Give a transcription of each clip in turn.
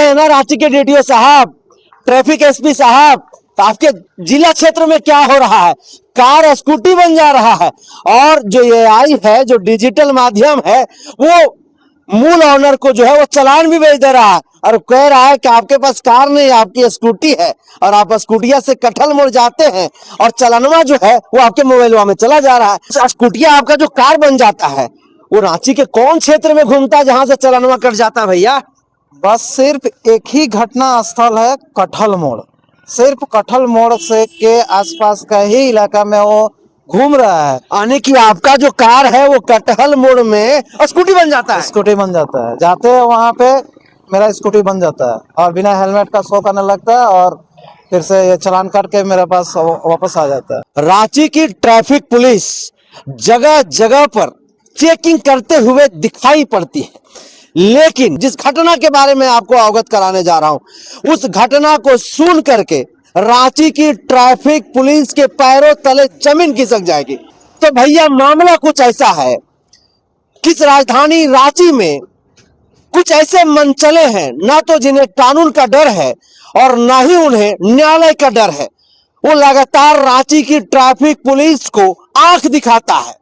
रहे हैं ना रांची के डीटीओ साहब, ट्रैफिक एसपी साहब, तो आपके जिला क्षेत्र में क्या हो रहा है? कार स्कूटी बन जा रहा है। और जो एआई है, जो डिजिटल माध्यम है, वो मूल ऑनर को जो है वो चालान भी भेज दे रहा है और कह रहा है कि आपके पास कार नहीं, आपकी स्कूटी है और आप स्कूटिया से कटहल मोड़ जाते हैं और चालानवा जो है वो आपके मोबाइलवा में चला जा रहा है। स्कूटिया आपका जो कार बन जाता है वो रांची के कौन क्षेत्र में घूमता है जहां से चालानवा कट जाता है भैया? बस सिर्फ एक ही घटना स्थल है, कटहल मोड़। सिर्फ कटहल मोड़ से के आसपास का ही इलाका में वो घूम रहा है। यानी कि आपका जो कार है वो कटहल मोड़ में स्कूटी बन जाता है। स्कूटी बन जाता है, जाते हैं वहाँ पे मेरा स्कूटी बन जाता है और बिना हेलमेट का शो करने लगता है और फिर से ये चालान करके मेरे पास वापस आ जाता है। रांची की ट्रैफिक पुलिस जगह जगह पर चेकिंग करते हुए दिखाई पड़ती है, लेकिन जिस घटना के बारे में आपको अवगत कराने जा रहा हूं उस घटना को सुन करके रांची की ट्रैफिक पुलिस के पैरों तले जमीन खिसक जाएगी। तो भैया मामला कुछ ऐसा है कि इस राजधानी रांची में कुछ ऐसे मनचले हैं ना तो जिन्हें कानून का डर है और ना ही उन्हें न्यायालय का डर है। वो लगातार रांची की ट्रैफिक पुलिस को आंख दिखाता है,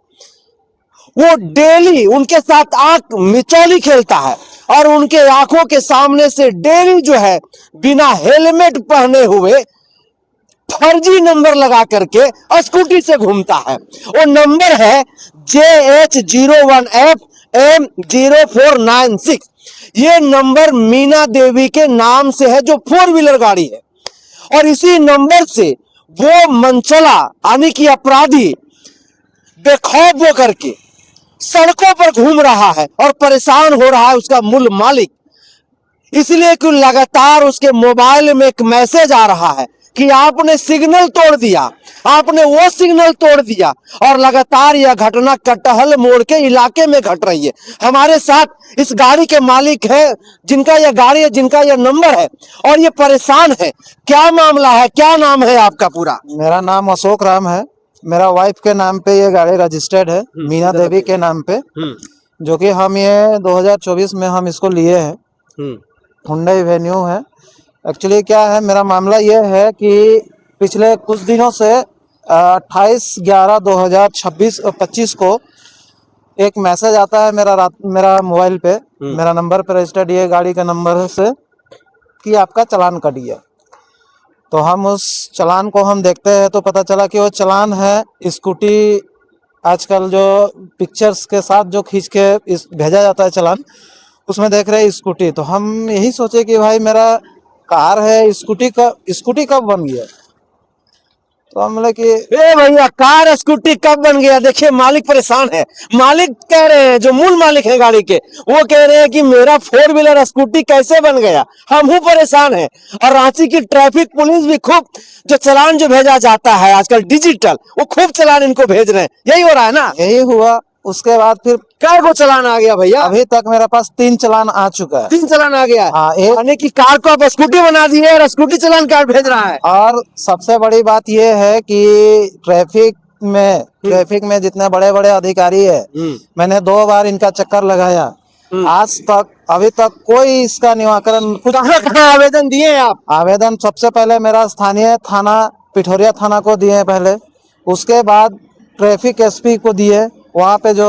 वो डेली उनके साथ आंख मिचौली खेलता है और उनके आंखों के सामने से डेली जो है बिना हेलमेट पहने हुए फर्जी नंबर लगा करके स्कूटी से घूमता है। वो नंबर है JH01FM0496। ये नंबर मीना देवी के नाम से है जो 4 व्हीलर गाड़ी है और इसी नंबर से वो मनचला यानी कि अपराधी बेखौफ होकर के सड़कों पर घूम रहा है और परेशान हो रहा है उसका मूल मालिक, इसलिए कि लगातार उसके मोबाइल में एक मैसेज आ रहा है कि आपने सिग्नल तोड़ दिया, आपने वो सिग्नल तोड़ दिया। और लगातार यह घटना कटहल मोड़ के इलाके में घट रही है। हमारे साथ इस गाड़ी के मालिक है जिनका यह गाड़ी है, जिनका यह नंबर है और ये परेशान है। क्या मामला है, क्या नाम है आपका पूरा? मेरा नाम अशोक राम है। मेरा वाइफ के नाम पे ये गाड़ी रजिस्टर्ड है, मीना देवी के नाम पे, जो कि हम ये 2024 में हम इसको लिए हैं। हुंडई वेन्यू है। एक्चुअली क्या है, मेरा मामला ये है कि पिछले कुछ दिनों से 28/11/2025 को एक मैसेज आता है मेरा मोबाइल पे, मेरा नंबर पे रजिस्टर्ड ये गाड़ी का नंबर से कि आपका चालान कट गया। तो हम उस चालान को हम देखते हैं तो पता चला कि वो चालान है स्कूटी। आजकल जो पिक्चर्स के साथ जो खींच के भेजा जाता है चालान, उसमें देख रहे हैं स्कूटी। तो हम यही सोचे कि भाई मेरा कार है, स्कूटी कब बन गया? तो हम बोले कि ए भैया कार स्कूटी कब बन गया? देखिए मालिक परेशान है। मालिक कह रहे हैं, जो मूल मालिक है गाड़ी के, वो कह रहे हैं कि मेरा 4 व्हीलर स्कूटी कैसे बन गया, हम ही परेशान है। और रांची की ट्रैफिक पुलिस भी खूब जो चालान जो भेजा जाता है आजकल डिजिटल, वो खूब चालान इनको भेज रहे हैं। यही हो रहा है ना? यही हुआ। उसके बाद फिर कार को चालान आ गया भैया? अभी तक मेरे पास 3 चालान आ चुका है। 3 चालान आ गया? हाँ, यानी कि कार को आप स्कूटी बना दिए और स्कूटी चालान कार भेज रहा है। और सबसे बड़ी बात यह है कि ट्रैफिक में जितने बड़े बड़े अधिकारी है, मैंने 2 बार इनका चक्कर लगाया, आज तक अभी तक कोई इसका निराकरण। कहाँ आवेदन दिए आप? आवेदन सबसे पहले मेरा स्थानीय थाना पिठोरिया थाना को दिए पहले, उसके बाद ट्रैफिक एसपी को दिए। वहाँ पे जो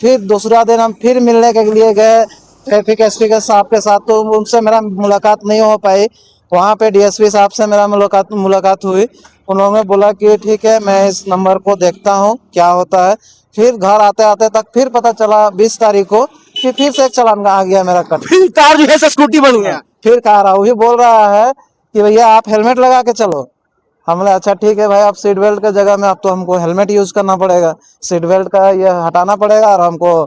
फिर दूसरा दिन हम फिर मिलने के लिए गए ट्रैफिक एसपी के साहब के साथ, तो उनसे मेरा मुलाकात नहीं हो पाई। वहाँ पे डीएसपी साहब से मेरा मुलाकात हुई। उन्होंने बोला कि ठीक है, मैं इस नंबर को देखता हूँ क्या होता है। फिर घर आते आते तक फिर पता चला 20 तारीख को कि फिर से एक चालान आ गया मेरा कट। फिर कार जो है स्कूटी बन गया। फिर कार वही बोल रहा है कि भैया आप हेलमेट लगा के चलो। हम बोले अच्छा ठीक है भाई, आप सीट बेल्ट के जगह में अब तो हमको हेलमेट यूज करना पड़ेगा, सीट बेल्ट का ये हटाना पड़ेगा और हमको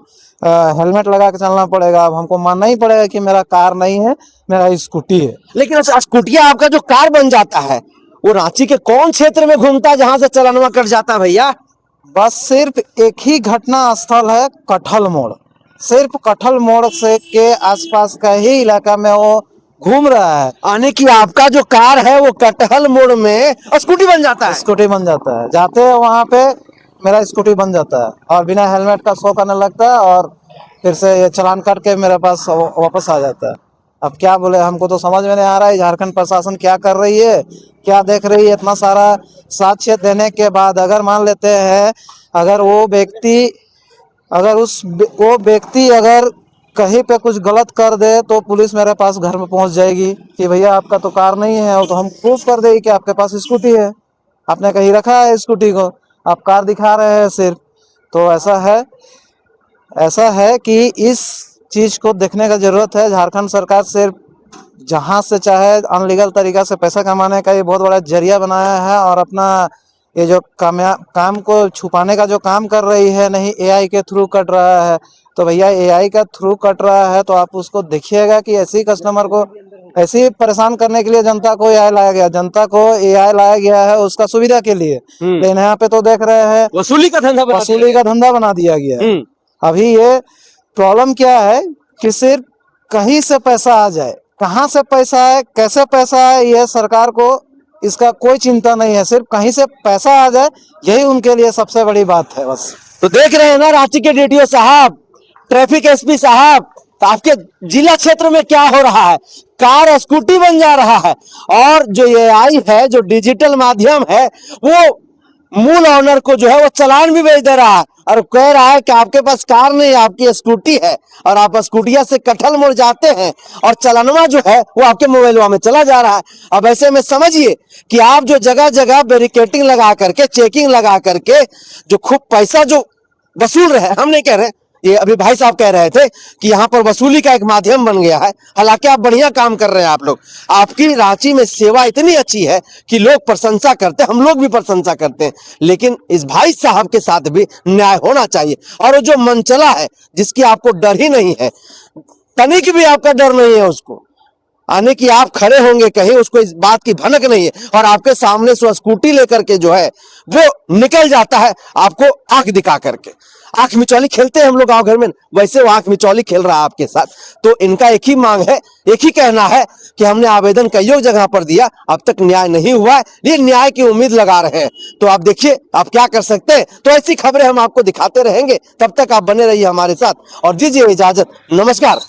हेलमेट लगा के चलना पड़ेगा। अब हमको मानना ही पड़ेगा कि मेरा कार नहीं है, मेरा स्कूटी है। लेकिन स्कूटिया आपका जो कार बन जाता है वो रांची के कौन क्षेत्र में घूमता है जहां से चालानवा कट जाता है भैया? बस सिर्फ एक ही घटना स्थल है, कटहल मोड़। सिर्फ कटहल मोड़ से के आसपास का ही इलाका में वो घूम रहा है। यानी कि आपका जो कार है वो कटहल मोड़ में स्कूटी बन जाता है। स्कूटी बन जाता है, जाते हैं वहाँ पे मेरा स्कूटी बन जाता है और बिना हेलमेट का शो करने लगता है और फिर से ये चालान काट के मेरे पास वापस आ जाता है। अब क्या बोले, हमको तो समझ में नहीं आ रहा है झारखंड प्रशासन क्या कर रही है, क्या देख रही है। इतना सारा साक्ष्य देने के बाद अगर मान लेते हैं, अगर वो व्यक्ति अगर कहीं पे कुछ गलत कर दे तो पुलिस मेरे पास घर में पहुंच जाएगी कि भैया आपका तो कार नहीं है, तो हम प्रूफ कर देंगे कि आपके पास स्कूटी है, आपने कहीं रखा है स्कूटी को, आप कार दिखा रहे हैं सिर्फ। तो ऐसा है कि इस चीज को देखने का जरूरत है। झारखंड सरकार सिर्फ जहां से चाहे अनलीगल तरीका से पैसा कमाने का ये बहुत बड़ा जरिया बनाया है, और अपना ये जो काम को छुपाने का जो काम कर रही है, नहीं एआई के थ्रू कट रहा है। तो भैया एआई का थ्रू कट रहा है तो आप उसको देखिएगा कि ऐसे ही कस्टमर को ऐसे ही परेशान करने के लिए जनता को एआई लाया गया, जनता को एआई लाया गया है उसका सुविधा के लिए। लेकिन यहाँ पे तो देख रहे हैं वसूली का धंधा बना दिया गया है। अभी ये प्रॉब्लम क्या है कि सिर्फ कहीं से पैसा आ जाए, कहाँ से पैसा है, कैसे पैसा है, ये सरकार को इसका कोई चिंता नहीं है। सिर्फ कहीं से पैसा आ जाए, यही उनके लिए सबसे बड़ी बात है बस। तो देख रहे हैं ना रांची के डीटीओ साहब, ट्रैफिक एसपी साहब, तो आपके जिला क्षेत्र में क्या हो रहा है, कार स्कूटी बन जा रहा है। और जो एआई है, जो डिजिटल माध्यम है, वो मूल ऑनर को जो है वो चालान भी भेज दे रहा है और कह रहा है कि आपके पास कार नहीं, आपकी स्कूटी है, और आप स्कूटिया से कटहल मोड़ जाते हैं और चालानवा जो है वो आपके मोबाइलवा में चला जा रहा है। अब ऐसे में समझिए कि आप जो जगह जगह बैरिकेटिंग लगा करके, चेकिंग लगा करके जो खूब पैसा जो वसूल रहे हैं, हम नहीं कह रहे, ये अभी भाई साहब कह रहे थे कि यहाँ पर वसूली का एक माध्यम बन गया है। हालांकि आप बढ़िया काम कर रहे हैं, आप लोग, आपकी रांची में सेवा इतनी अच्छी है कि लोग प्रशंसा करते हैं, हम लोग भी प्रशंसा करते हैं। लेकिन इस भाई साहब के साथ भी न्याय होना चाहिए। और वो जो मनचला है, जिसकी आपको डर ही नहीं है, तनिक भी आपका डर नहीं है उसको आने की, आप खड़े होंगे कहीं, उसको इस बात की भनक नहीं है, और आपके सामने से स्कूटी लेकर के जो है वो निकल जाता है आपको आंख दिखा करके। आंख मिचौली खेलते हैं हम लोग गांव घर में, वैसे वो आंख मिचौली खेल रहा है आपके साथ। तो इनका एक ही मांग है, एक ही कहना है कि हमने आवेदन कई जगह पर दिया, अब तक न्याय नहीं हुआ है, ये न्याय की उम्मीद लगा रहे हैं। तो आप देखिए आप क्या कर सकते हैं। तो ऐसी खबरें हम आपको दिखाते रहेंगे, तब तक आप बने रहिए हमारे साथ और दीजिए इजाजत। नमस्कार।